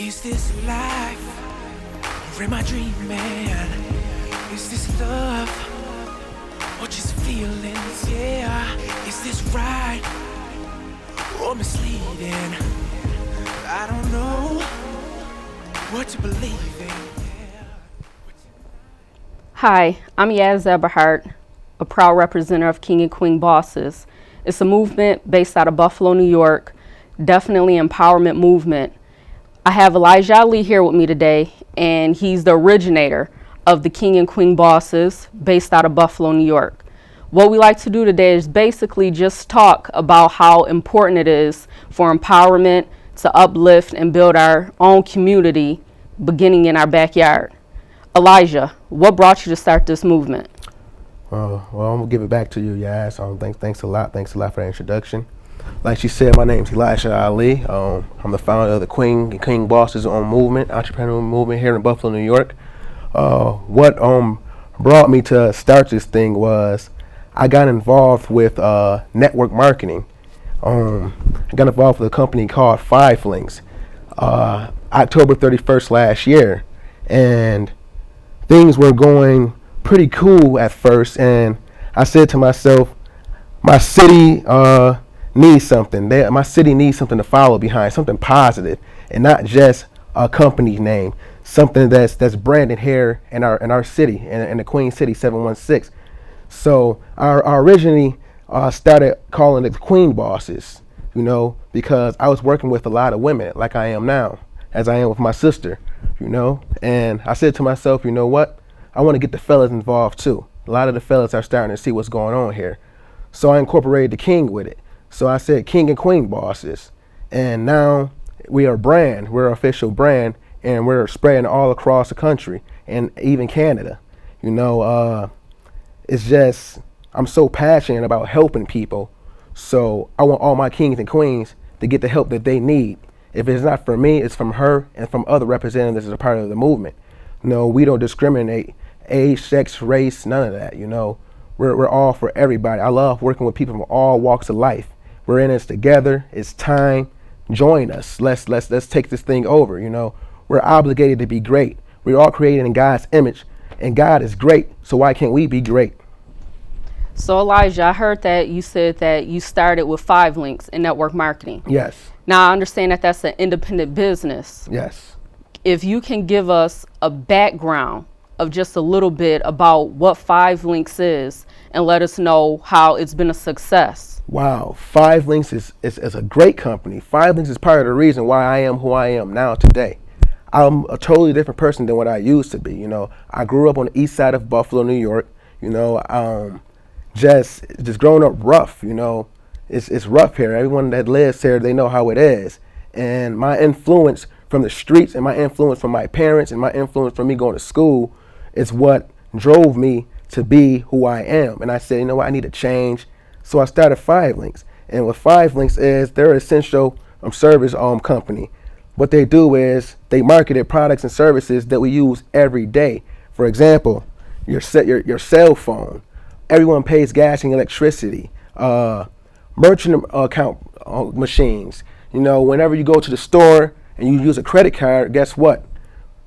Is this life, or am I dreaming? Is this love, or just feelings? Yeah, is this right, or misleading? I don't know what to believe in. Hi, I'm Yaz Eberhardt, a proud representative of King and Queen Bosses. It's a movement based out of Buffalo, New York, definitely empowerment movement. I have Elijah Ali here with me today, and he's the originator of the King and Queen Bosses based out of Buffalo, New York. What we like to do today is basically just talk about how important it is for empowerment to uplift and build our own community, beginning in our backyard. Elijah, what brought you to start this movement? Well, I'm gonna give it back to you, Yaz. Thanks a lot for the introduction. Like she said, my name's Elijah Ali. I'm the founder of the King and Queen Bosses movement, entrepreneurial movement here in Buffalo, New York. What brought me to start this thing was I got involved with network marketing. I got involved with a company called 5 Links, October 31st last year, and things were going pretty cool at first, and I said to myself, my city needs something. My city needs something to follow behind, something positive, and not just a company name, something that's branded here in our city, in the Queen City 716. So I originally started calling it the Queen Bosses, because I was working with a lot of women like I am now, as I am with my sister, and I said to myself, you know what? I want to get the fellas involved too. A lot of the fellas are starting to see what's going on here. So I incorporated the King with it. So I said King and Queen Bosses. And now we are a brand. We're an official brand, and we're spreading all across the country and even Canada. It's just, I'm so passionate about helping people. So I want all my kings and queens to get the help that they need. If it's not from me, it's from her and from other representatives that are part of the movement. We don't discriminate age, sex, race, none of that. We're all for everybody. I love working with people from all walks of life. We're in this together. It's time. Join us. Let's take this thing over. We're obligated to be great. We're all created in God's image, and God is great. So why can't we be great? So Elijah, I heard that you said that you started with 5 Links in network marketing. Yes. Now I understand that that's an independent business. Yes. If you can give us a background of just a little bit about what 5 Links is and let us know how it's been a success. Wow, 5 Links is a great company. 5 Links is part of the reason why I am who I am now today. I'm a totally different person than what I used to be. I grew up on the east side of Buffalo, New York. Just growing up rough. It's rough here. Everyone that lives here, they know how it is. And my influence from the streets and my influence from my parents and my influence from me going to school is what drove me to be who I am. And I said, I need to change. So I started 5 Links. And what 5 Links is, they're an essential service company. What they do is they market products and services that we use every day. For example, your cell phone. Everyone pays gas and electricity. Merchant account machines. Whenever you go to the store and you use a credit card, guess what?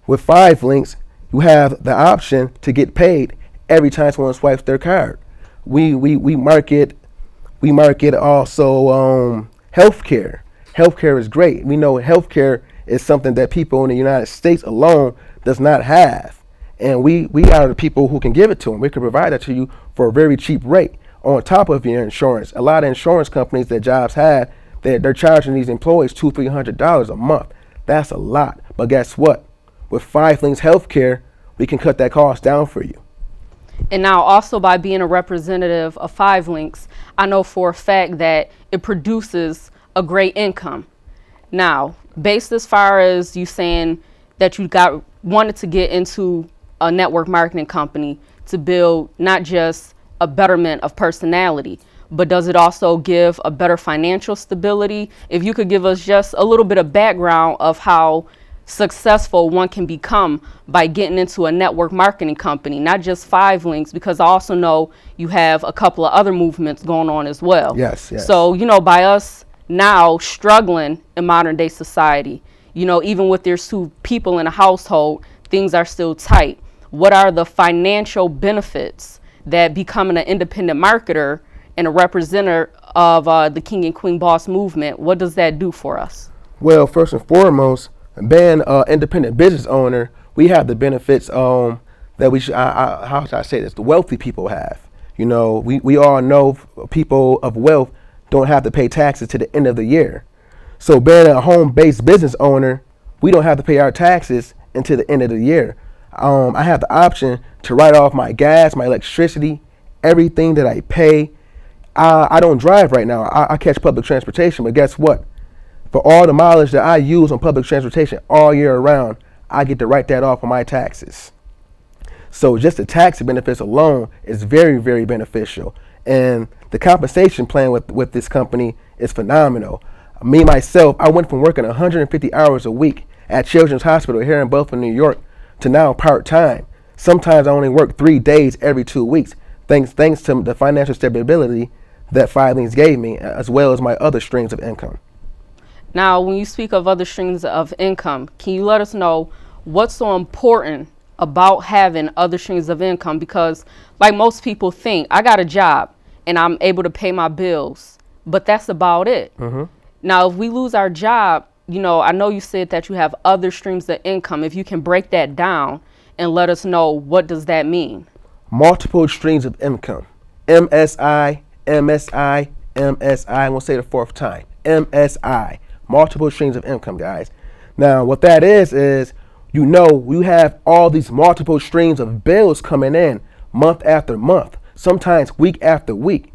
With 5 Links, you have the option to get paid every time someone swipes their card. We market also healthcare. Healthcare is great. We know healthcare is something that people in the United States alone does not have, and we are the people who can give it to them. We can provide that to you for a very cheap rate on top of your insurance. A lot of insurance companies that jobs have, they're charging these employees $200-300 a month. That's a lot. But guess what? With 5 Links Healthcare, we can cut that cost down for you. And now also by being a representative of 5 Links, I know for a fact that it produces a great income. Now, based as far as you saying that you wanted to get into a network marketing company to build not just a betterment of personality, but does it also give a better financial stability? If you could give us just a little bit of background of how successful one can become by getting into a network marketing company, not just 5 Links, because I also know you have a couple of other movements going on as well. Yes. So, by us now struggling in modern day society, You know, even with there's 2 people in a household, things are still tight. What are the financial benefits that becoming an independent marketer and a representative of the King and Queen Boss movement, what does that do for us? Well, first and foremost, being an independent business owner, we have the benefits that we should, how should I say this, the wealthy people have. You know, we all know people of wealth don't have to pay taxes to the end of the year. So being a home-based business owner, we don't have to pay our taxes until the end of the year. I have the option to write off my gas, my electricity, everything that I pay. I don't drive right now. I catch public transportation, but guess what? For all the mileage that I use on public transportation all year around, I get to write that off on my taxes. So just the tax benefits alone is very, very beneficial. And the compensation plan with this company is phenomenal. Me, myself, I went from working 150 hours a week at Children's Hospital here in Buffalo, New York, to now part-time. Sometimes I only work 3 days every 2 weeks, thanks to the financial stability that 5 Links gave me, as well as my other streams of income. Now, when you speak of other streams of income, can you let us know what's so important about having other streams of income? Because like most people think, I got a job and I'm able to pay my bills, but that's about it. Mm-hmm. Now, if we lose our job, you know, I know you said that you have other streams of income. If you can break that down and let us know, what does that mean? Multiple streams of income. MSI, MSI, MSI. I'm going to say the 4th time. MSI. Multiple streams of income, guys. Now, what that is, you know, you have all these multiple streams of bills coming in month after month, sometimes week after week.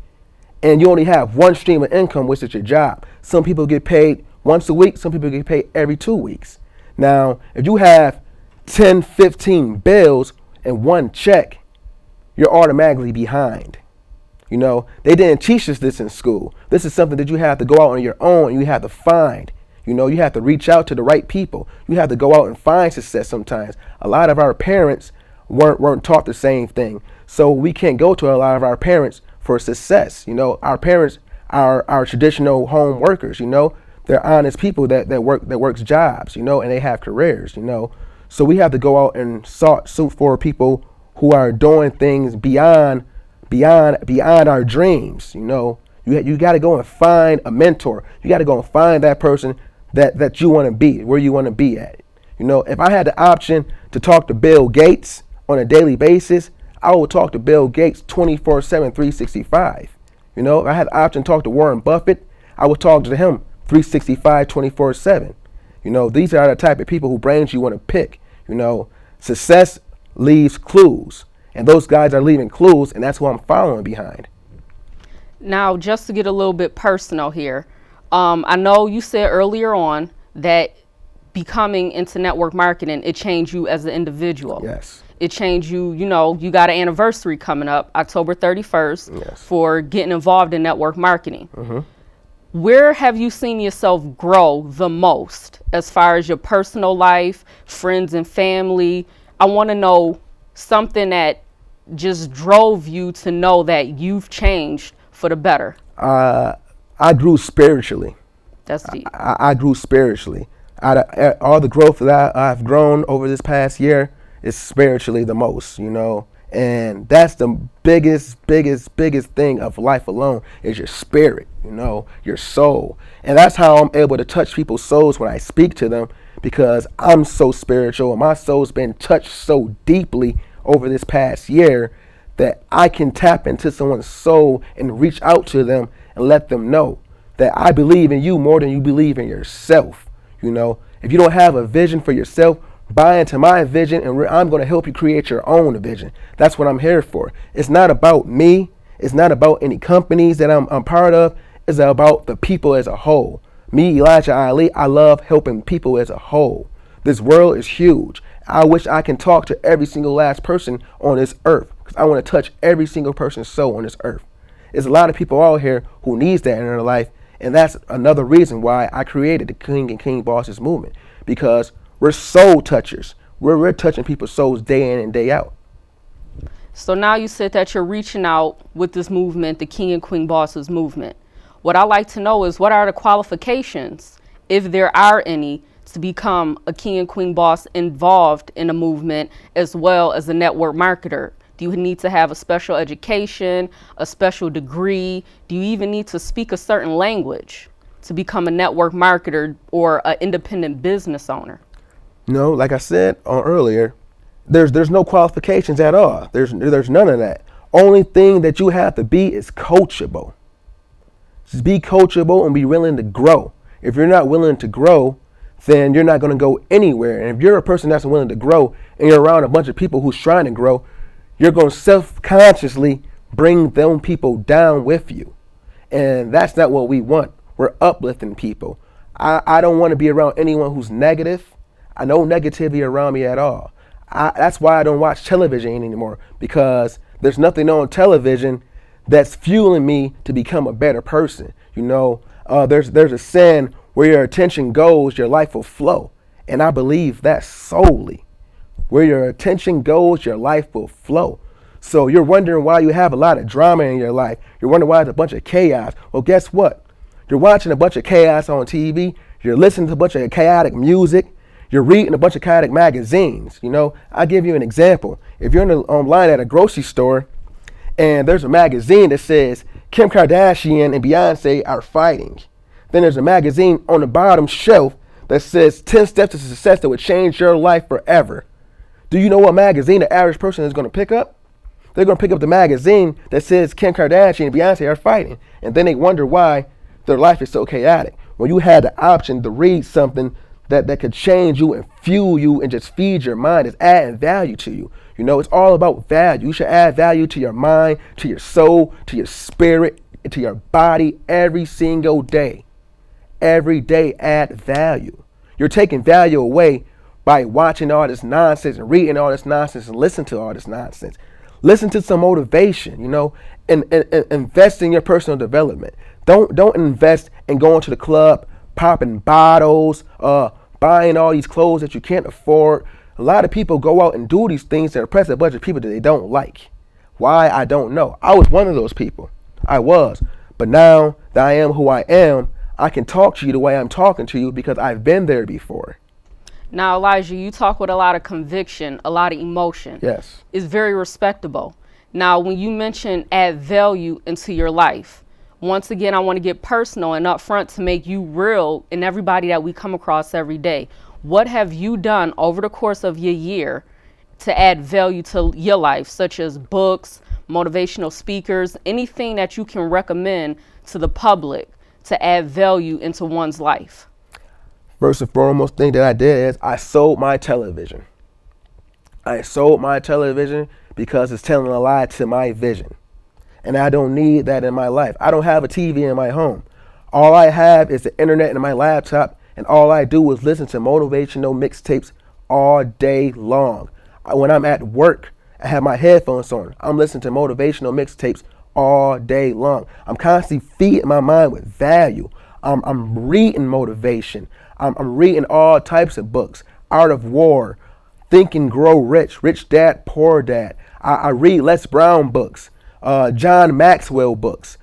And you only have one stream of income, which is your job. Some people get paid once a week. Some people get paid every 2 weeks. Now, if you have 10, 15 bills and one check, you're automatically behind. You know, they didn't teach us this in school. This is something that you have to go out on your own and you have to find. You know, you have to reach out to the right people. You have to go out and find success sometimes. A lot of our parents weren't taught the same thing. So we can't go to a lot of our parents for success. You know, our parents are our traditional home workers, you know. They're honest people that works jobs, you know, and they have careers, you know. So we have to go out and suit for people who are doing things beyond our dreams, you know. You got to go and find a mentor. You got to go and find that person that you want to be, where you want to be at. You know, if I had the option to talk to Bill Gates on a daily basis, I would talk to Bill Gates 24/7, 365. You know, if I had the option to talk to Warren Buffett, I would talk to him 365, 24/7. You know, these are the type of people who brains you want to pick. You know, success leaves clues, and those guys are leaving clues, and that's who I'm following behind. Now, just to get a little bit personal here, I know you said earlier on that becoming into network marketing, it changed you as an individual. Yes. It changed you, you know, you got an anniversary coming up, October 31st, yes, for getting involved in network marketing. Mm-hmm. Where have you seen yourself grow the most as far as your personal life, friends and family? I want to know something that just drove you to know that you've changed for the better. I grew spiritually. That's deep. I grew spiritually. All the growth that I've grown over this past year is spiritually the most, you know. And that's the biggest thing of life alone is your spirit, you know, your soul. And that's how I'm able to touch people's souls when I speak to them, because I'm so spiritual and my soul's been touched so deeply over this past year that I can tap into someone's soul and reach out to them and let them know that I believe in you more than you believe in yourself. You know, if you don't have a vision for yourself, buy into my vision, and I'm going to help you create your own vision. That's what I'm here for. It's not about me. It's not about any companies that I'm part of. It's about the people as a whole. Me, Elijah Ali, I love helping people as a whole. This world is huge. I wish I can talk to every single last person on this earth, because I want to touch every single person's soul on this earth. There's a lot of people out here who needs that in their life, and that's another reason why I created the King and Queen Bosses movement, because we're soul touchers. We're touching people's souls day in and day out. So now you said that you're reaching out with this movement, the King and Queen Bosses movement. What I like to know is, what are the qualifications, if there are any, to become a king and queen boss involved in a movement as well as a network marketer? Do you need to have a special education, a special degree? Do you even need to speak a certain language to become a network marketer or an independent business owner? No, like I said earlier, there's no qualifications at all. There's none of that. Only thing that you have to be is coachable. Just be coachable and be willing to grow. If you're not willing to grow, then you're not going to go anywhere. And if you're a person that's willing to grow and you're around a bunch of people who's trying to grow, you're going to self-consciously bring them people down with you. And that's not what we want. We're uplifting people. I don't want to be around anyone who's negative. I know negativity around me at all. That's why I don't watch television anymore, because there's nothing on television that's fueling me to become a better person. You know, there's a saying, where your attention goes, your life will flow. And I believe that solely. Where your attention goes, your life will flow. So you're wondering why you have a lot of drama in your life. You're wondering why there's a bunch of chaos. Well, guess what? You're watching a bunch of chaos on TV. You're listening to a bunch of chaotic music. You're reading a bunch of chaotic magazines. You know, I'll give you an example. If you're online at a grocery store and there's a magazine that says Kim Kardashian and Beyonce are fighting, then there's a magazine on the bottom shelf that says 10 steps to success that would change your life forever. Do you know what magazine the average person is going to pick up? They're going to pick up the magazine that says Kim Kardashian and Beyonce are fighting. And then they wonder why their life is so chaotic. When you had the option to read something that could change you and fuel you and just feed your mind, is adding value to you. You know, it's all about value. You should add value to your mind, to your soul, to your spirit, and to your body every single day. Every day, add value. You're taking value away by watching all this nonsense and reading all this nonsense and listening to all this nonsense. Listen to some motivation, you know, and invest in your personal development. Don't invest in going to the club, popping bottles, buying all these clothes that you can't afford. A lot of people go out and do these things to impress a bunch of people that they don't like. Why? I don't know. I was one of those people. I was. But now that I am who I am, I can talk to you the way I'm talking to you because I've been there before. Now, Elijah, you talk with a lot of conviction, a lot of emotion. Yes. It's very respectable. Now, when you mention add value into your life, once again, I want to get personal and upfront to make you real in everybody that we come across every day. What have you done over the course of your year to add value to your life, such as books, motivational speakers, anything that you can recommend to the public to add value into one's life? First and foremost thing that I did is I sold my television. I sold my television because it's telling a lie to my vision. And I don't need that in my life. I don't have a TV in my home. All I have is the internet and my laptop, and all I do is listen to motivational mixtapes all day long. When I'm at work, I have my headphones on. I'm listening to motivational mixtapes all day long. I'm constantly feeding my mind with value. I'm reading motivation. I'm reading all types of books. Art of War, Think and Grow Rich, Rich Dad, Poor Dad. I read Les Brown books, John Maxwell books.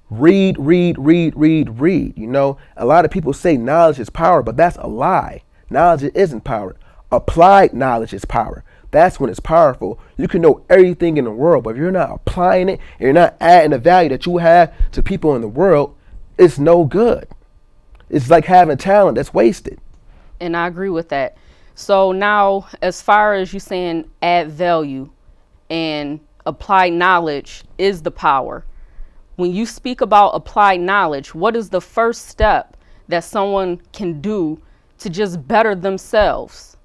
Read. You know, a lot of people say knowledge is power, but that's a lie. Knowledge isn't power. Applied knowledge is power. That's when it's powerful. You can know everything in the world, but if you're not applying it, and you're not adding the value that you have to people in the world, it's no good. It's like having talent that's wasted. And I agree with that. So now, as far as you saying add value and applied knowledge is the power, when you speak about applied knowledge, what is the first step that someone can do to just better themselves?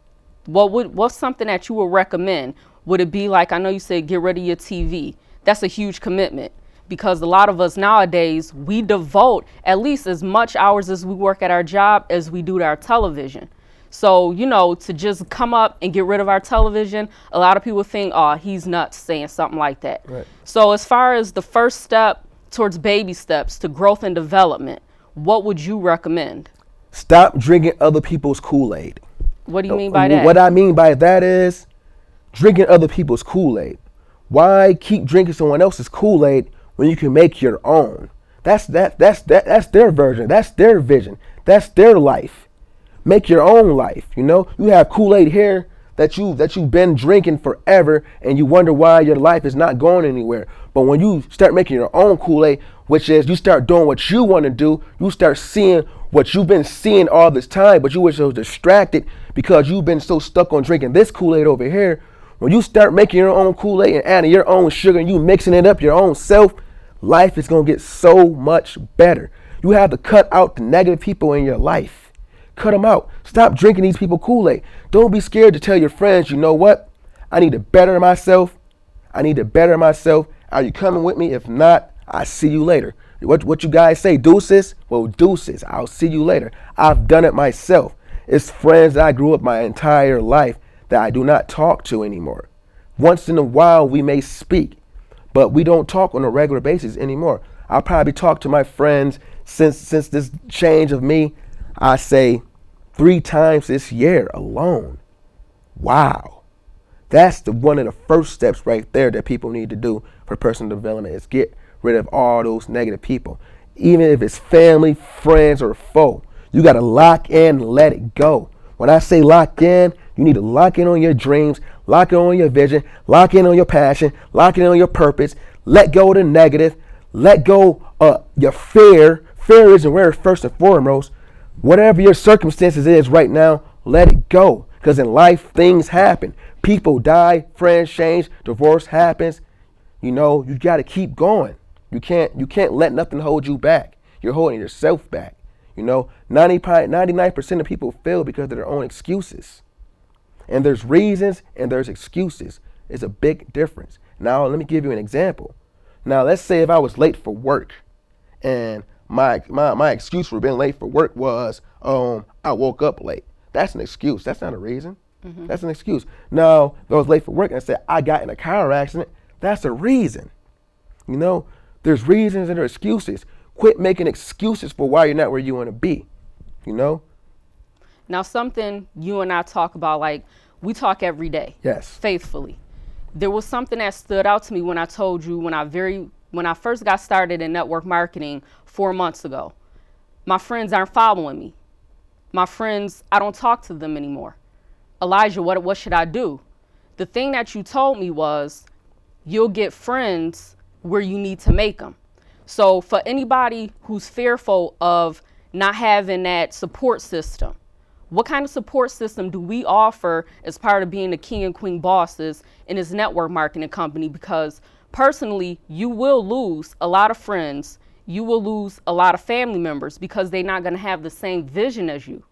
What's something that you would recommend? Would it be like, I know you said get rid of your TV. That's a huge commitment, because a lot of us nowadays, we devote at least as much hours as we work at our job as we do to our television. So, you know, to just come up and get rid of our television, a lot of people think, oh, he's nuts saying something like that. Right. So as far as the first step towards baby steps to growth and development, what would you recommend? Stop drinking other people's Kool-Aid. What do you mean by that? What I mean by that is drinking other people's Kool-Aid. Why keep drinking someone else's Kool-Aid when you can make your own? That's their version. That's their vision. That's their life. Make your own life. You know, you have Kool-Aid here that you've been drinking forever, and you wonder why your life is not going anywhere. But when you start making your own Kool-Aid, which is you start doing what you want to do, you start seeing what you've been seeing all this time, but you were so distracted because you've been so stuck on drinking this Kool-Aid over here. When you start making your own Kool-Aid and adding your own sugar and you mixing it up your own self, life is going to get so much better. You have to cut out the negative people in your life. Cut them out. Stop drinking these people Kool-Aid. Don't be scared to tell your friends, you know what? I need to better myself. I need to better myself. Are you coming with me? If not, I see you later. What you guys say, deuces? Well, deuces. I'll see you later. I've done it myself. It's friends that I grew up my entire life that I do not talk to anymore. Once in a while, we may speak, but we don't talk on a regular basis anymore. I'll probably talk to my friends since this change of me, I say 3 times this year alone. Wow. That's one of the first steps right there that people need to do for personal development is get rid of all those negative people. Even if it's family, friends, or foe, you got to lock in and let it go. When I say lock in, you need to lock in on your dreams, lock in on your vision, lock in on your passion, lock in on your purpose. Let go of the negative. Let go of your fear. Fear isn't where first and foremost. Whatever your circumstances is right now, let it go. Because in life, things happen. People die, friends change, divorce happens. You know, you got to keep going. You can't let nothing hold you back. You're holding yourself back. You know, 99% of people fail because of their own excuses. And there's reasons and there's excuses. It's a big difference. Now, let me give you an example. Now, let's say if I was late for work and my excuse for being late for work was I woke up late. That's an excuse. That's not a reason. Mm-hmm. That's an excuse. Now, if I was late for work and I said I got in a car accident, that's a reason. You know, there's reasons and there's excuses. Quit making excuses for why you're not where you want to be, you know? Now, something you and I talk about, like, we talk every day. Yes. Faithfully. There was something that stood out to me when I told you when I first got started in network marketing 4 months ago. My friends aren't following me. My friends, I don't talk to them anymore. Elijah, what should I do? The thing that you told me was you'll get friends where you need to make them. So for anybody who's fearful of not having that support system, what kind of support system do we offer as part of being the King and Queen Bosses in this network marketing company? Because personally, you will lose a lot of friends. You will lose a lot of family members because they're not going to have the same vision as you.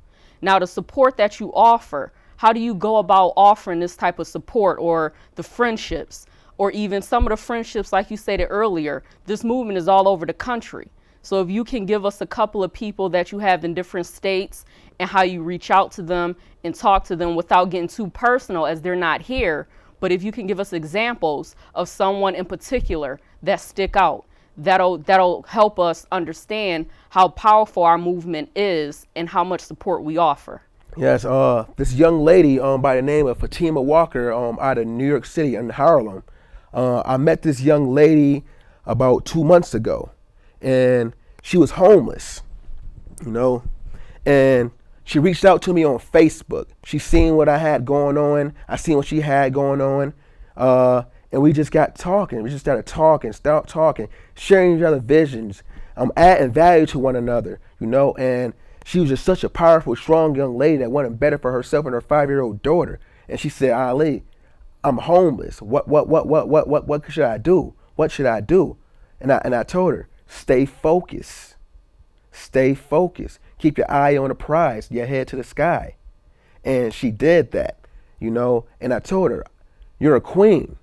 Now, the support that you offer, how do you go about offering this type of support, or the friendships, or even some of the friendships, like you stated earlier? This movement is all over the country. So if you can give us a couple of people that you have in different states and how you reach out to them and talk to them without getting too personal as they're not here. But if you can give us examples of someone in particular that stick out, that'll help us understand how powerful our movement is and how much support we offer. Yes, this young lady by the name of Fatima Walker out of New York City in Harlem. I met this young lady about 2 months ago, and she was homeless, you know, and she reached out to me on Facebook. She seen what I had going on. I seen what she had going on, and we just got talking. We just started talking, sharing each other's visions, adding value to one another, you know, and she was just such a powerful, strong young lady that wanted better for herself and her 5-year-old daughter. And she said, Ali, I'm homeless. What should I do? What should I do? And I told her, stay focused. Stay focused. Keep your eye on the prize, your head to the sky. And she did that, you know, and I told her, you're a queen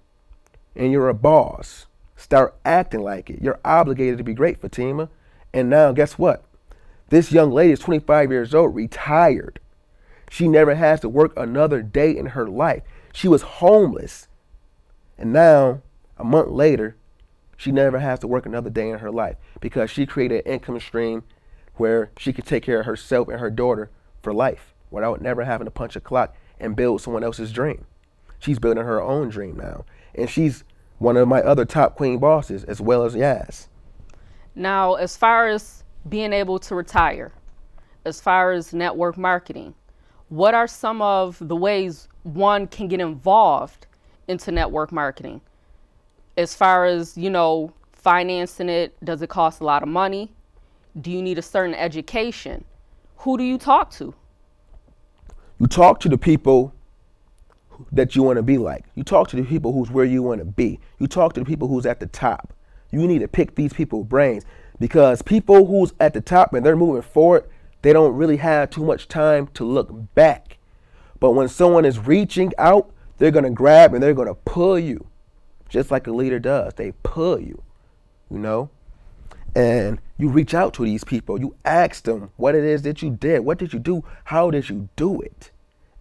and you're a boss. Start acting like it. You're obligated to be great, Fatima. And now guess what? This young lady is 25 years old, retired. She never has to work another day in her life. She was homeless. And now, a month later, she never has to work another day in her life because she created an income stream where she could take care of herself and her daughter for life without never having to punch a clock and build someone else's dream. She's building her own dream now. And she's one of my other top queen bosses as well as Yaz. Now, as far as being able to retire, as far as network marketing, what are some of the ways one can get involved into network marketing? As far as, financing it, does it cost a lot of money? Do you need a certain education? Who do you talk to? You talk to the people that you want to be like. You talk to the people who's where you want to be. You talk to the people who's at the top. You need to pick these people's brains, because people who's at the top and they're moving forward, they don't really have too much time to look back. But when someone is reaching out, they're going to grab and they're going to pull you, just like a leader does. They pull you, and you reach out to these people. You ask them what it is that you did. What did you do? How did you do it?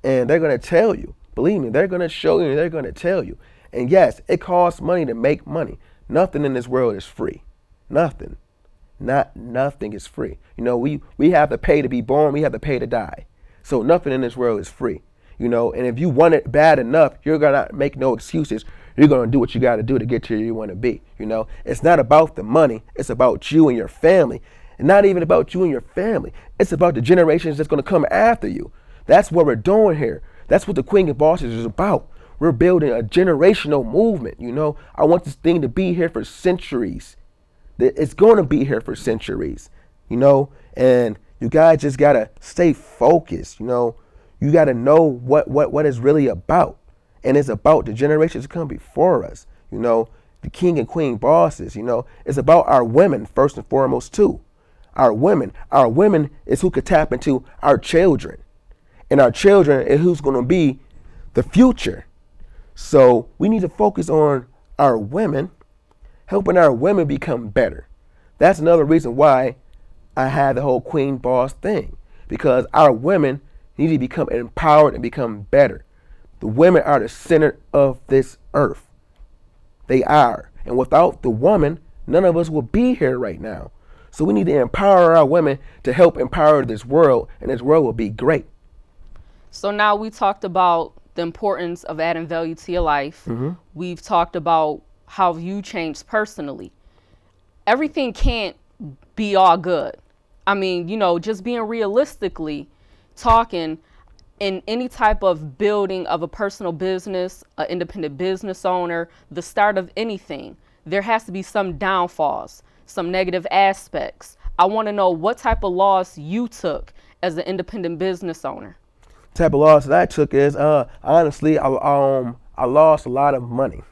And they're going to tell you. Believe me, they're going to show you and they're going to tell you. And yes, it costs money to make money. Nothing in this world is free. Nothing. Nothing is free. We have to pay to be born. We have to pay to die. So nothing in this world is free. And if you want it bad enough, you're going to make no excuses. You're going to do what you got to do to get to where you want to be. It's not about the money. It's about you and your family. And not even about you and your family. It's about the generations that's going to come after you. That's what we're doing here. That's what the Queen and Bosses is about. We're building a generational movement. I want this thing to be here for centuries. It's going to be here for centuries, and you guys just got to stay focused. You got to know what it's really about. And it's about the generations to come before us, the King and Queen Bosses. It's about our women first and foremost too. Our women is who could tap into our children. And our children is who's going to be the future. So we need to focus on our women, helping our women become better. That's another reason why I had the whole Queen Boss thing, because our women need to become empowered and become better. The women are the center of this earth. They are. And without the woman, none of us will be here right now. So we need to empower our women to help empower this world, and this world will be great. So now we talked about the importance of adding value to your life. Mm-hmm. We've talked about how you changed personally. Everything can't be all good. I mean, just being realistically talking, in any type of building of a personal business, an independent business owner, the start of anything, there has to be some downfalls, some negative aspects. I want to know what type of loss you took as an independent business owner. Type of loss that I took is honestly, I lost a lot of money.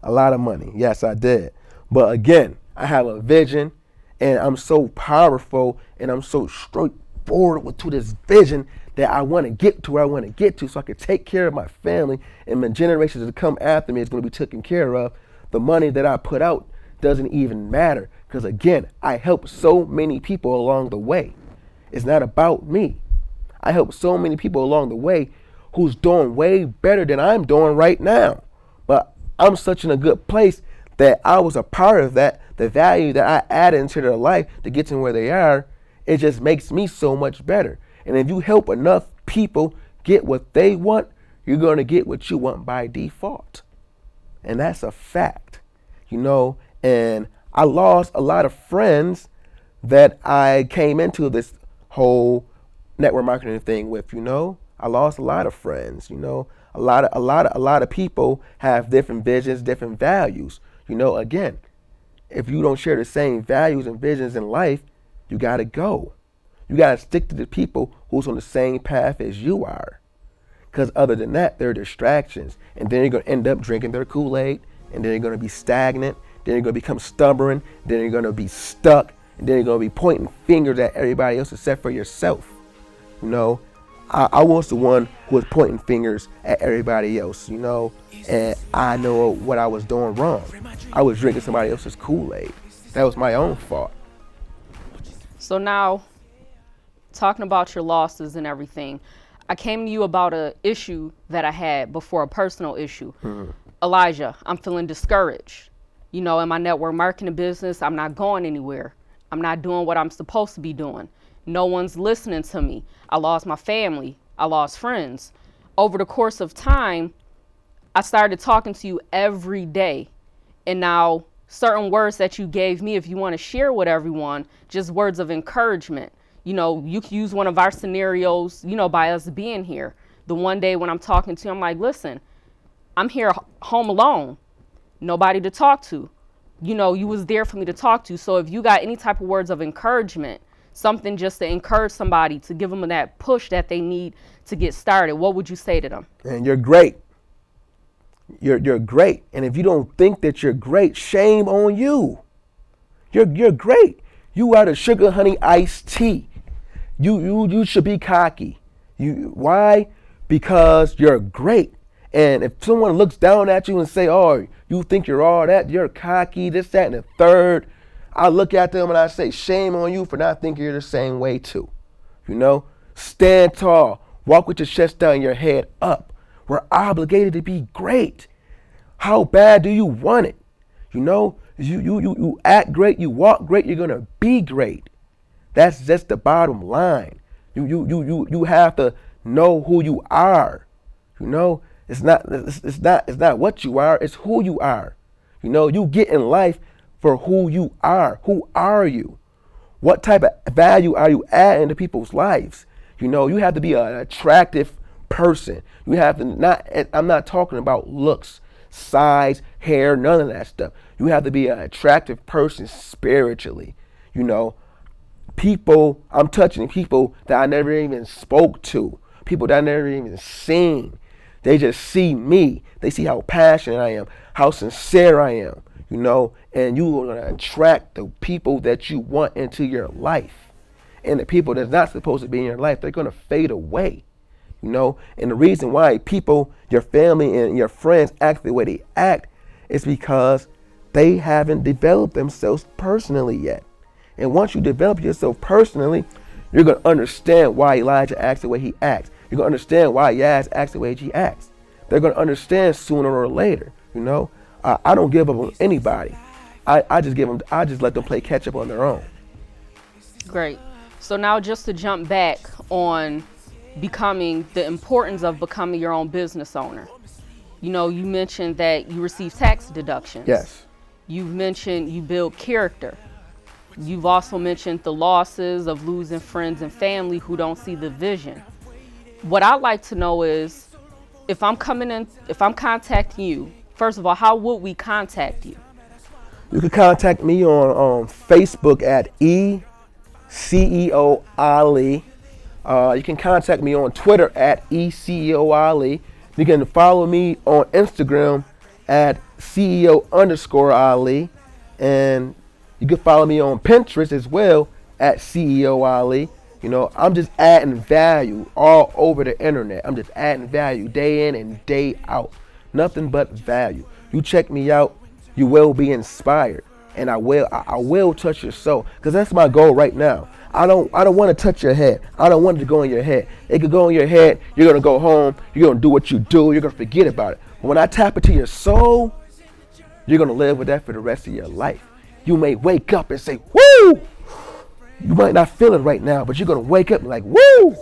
A lot of money. Yes, I did. But again, I have a vision, and I'm so powerful, and I'm so straightforward to this vision that I want to get to where I want to get to, so I can take care of my family, and my generations that come after me is going to be taken care of. The money that I put out doesn't even matter, because again, I help so many people along the way. It's not about me. I help so many people along the way who's doing way better than I'm doing right now. But I'm such in a good place that I was a part of that. The value that I added into their life to get to where they are, it just makes me so much better. And if you help enough people get what they want, you're going to get what you want by default. And that's a fact, and I lost a lot of friends that I came into this whole network marketing thing with. I lost a lot of friends. A lot of people have different visions, different values. Again, if you don't share the same values and visions in life, you got to go. You got to stick to the people who's on the same path as you are. Because other than that, they're distractions. And then you're going to end up drinking their Kool-Aid. And then you're going to be stagnant. Then you're going to become stubborn. Then you're going to be stuck. And then you're going to be pointing fingers at everybody else except for yourself. I was the one who was pointing fingers at everybody else, and I know what I was doing wrong. I was drinking somebody else's Kool-Aid. That was my own fault. So now, talking about your losses and everything, I came to you about an issue that I had before, a personal issue. Mm-hmm. Elijah, I'm feeling discouraged. In my network marketing business, I'm not going anywhere. I'm not doing what I'm supposed to be doing. No one's listening to me. I lost my family. I lost friends. Over the course of time, I started talking to you every day. And now certain words that you gave me, if you want to share with everyone, just words of encouragement, You know, you can use one of our scenarios, you know, by us being here. The one day when I'm talking to you, I'm like, listen, I'm here home alone, nobody to talk to. You know, you was there for me to talk to. So if you got any type of words of encouragement, something just to encourage somebody, to give them that push that they need to get started, what would you say to them? And you're great. You're great. And if you don't think that you're great, shame on you. You're great. You are the sugar honey iced tea. You should be cocky. Why? Because you're great. And if someone looks down at you and say, oh, you think you're all that, you're cocky, this, that, and the third, I look at them and I say, shame on you for not thinking you're the same way too. You know, stand tall, walk with your chest down, your head up. We're obligated to be great. How bad do you want it? You know, you act great, you walk great, you're gonna be great. That's just the bottom line. You have to know who you are. You know, it's not what you are, it's who you are. You know, you get in life for who you are. Who are you? What type of value are you adding to people's lives? You know, you have to be an attractive person. You have to I'm not talking about looks, size, hair, none of that stuff. You have to be an attractive person spiritually. You know, I'm touching people that I never even spoke to, people that I never even seen. They just see me. They see how passionate I am, how sincere I am, you know, and you're going to attract the people that you want into your life. And the people that's not supposed to be in your life, they're going to fade away, you know. And the reason why people, your family and your friends act the way they act is because they haven't developed themselves personally yet. And once you develop yourself personally, you're going to understand why Elijah acts the way he acts. You're going to understand why Yaz acts the way he acts. They're going to understand sooner or later, you know. I don't give up on anybody. I just let them play catch up on their own. Great. So now just to jump back on the importance of becoming your own business owner. You know, you mentioned that you receive tax deductions. Yes. You've mentioned you build character. You've also mentioned the losses of losing friends and family who don't see the vision. What I'd like to know is, if I'm contacting you, first of all, how would we contact you? You can contact me on Facebook at ECEO Ali. You can contact me on Twitter at ECEO Ali. You can follow me on Instagram at CEO_Ali. And you can follow me on Pinterest as well at CEO Ali. You know, I'm just adding value all over the internet. I'm just adding value day in and day out. Nothing but value. You check me out, you will be inspired. And I will touch your soul. Because that's my goal right now. I don't want to touch your head. I don't want it to go in your head. It could go in your head. You're going to go home. You're going to do what you do. You're going to forget about it. But when I tap into your soul, you're going to live with that for the rest of your life. You may wake up and say, woo! You might not feel it right now, but you're going to wake up and like, woo!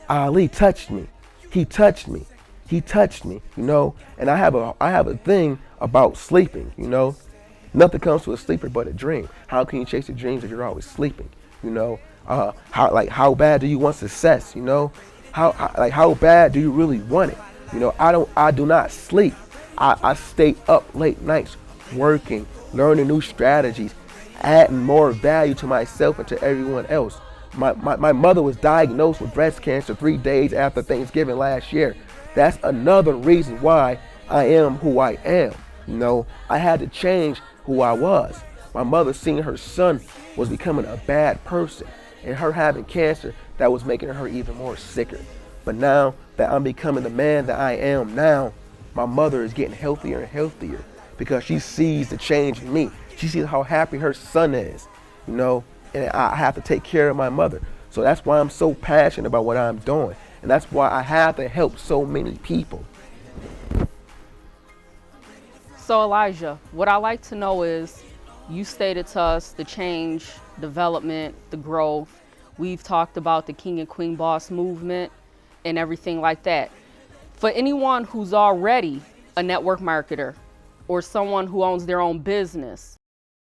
Ali touched me. He touched me. He touched me, you know? And I have a thing about sleeping, you know? Nothing comes to a sleeper but a dream. How can you chase your dreams if you're always sleeping? You know? How bad do you want success, you know? How bad do you really want it? You know, I do not sleep. I stay up late nights working, learning new strategies, adding more value to myself and to everyone else. My mother was diagnosed with breast cancer 3 days after Thanksgiving last year. That's another reason why I am who I am. You know, I had to change who I was. My mother seeing her son was becoming a bad person, and her having cancer, that was making her even more sicker. But now that I'm becoming the man that I am now, my mother is getting healthier and healthier because she sees the change in me. She sees how happy her son is, you know, and I have to take care of my mother. So that's why I'm so passionate about what I'm doing. And that's why I have to help so many people. So Elijah, what I like to know is, you stated to us the change, development, the growth. We've talked about the King and Queen Boss movement and everything like that. For anyone who's already a network marketer or someone who owns their own business,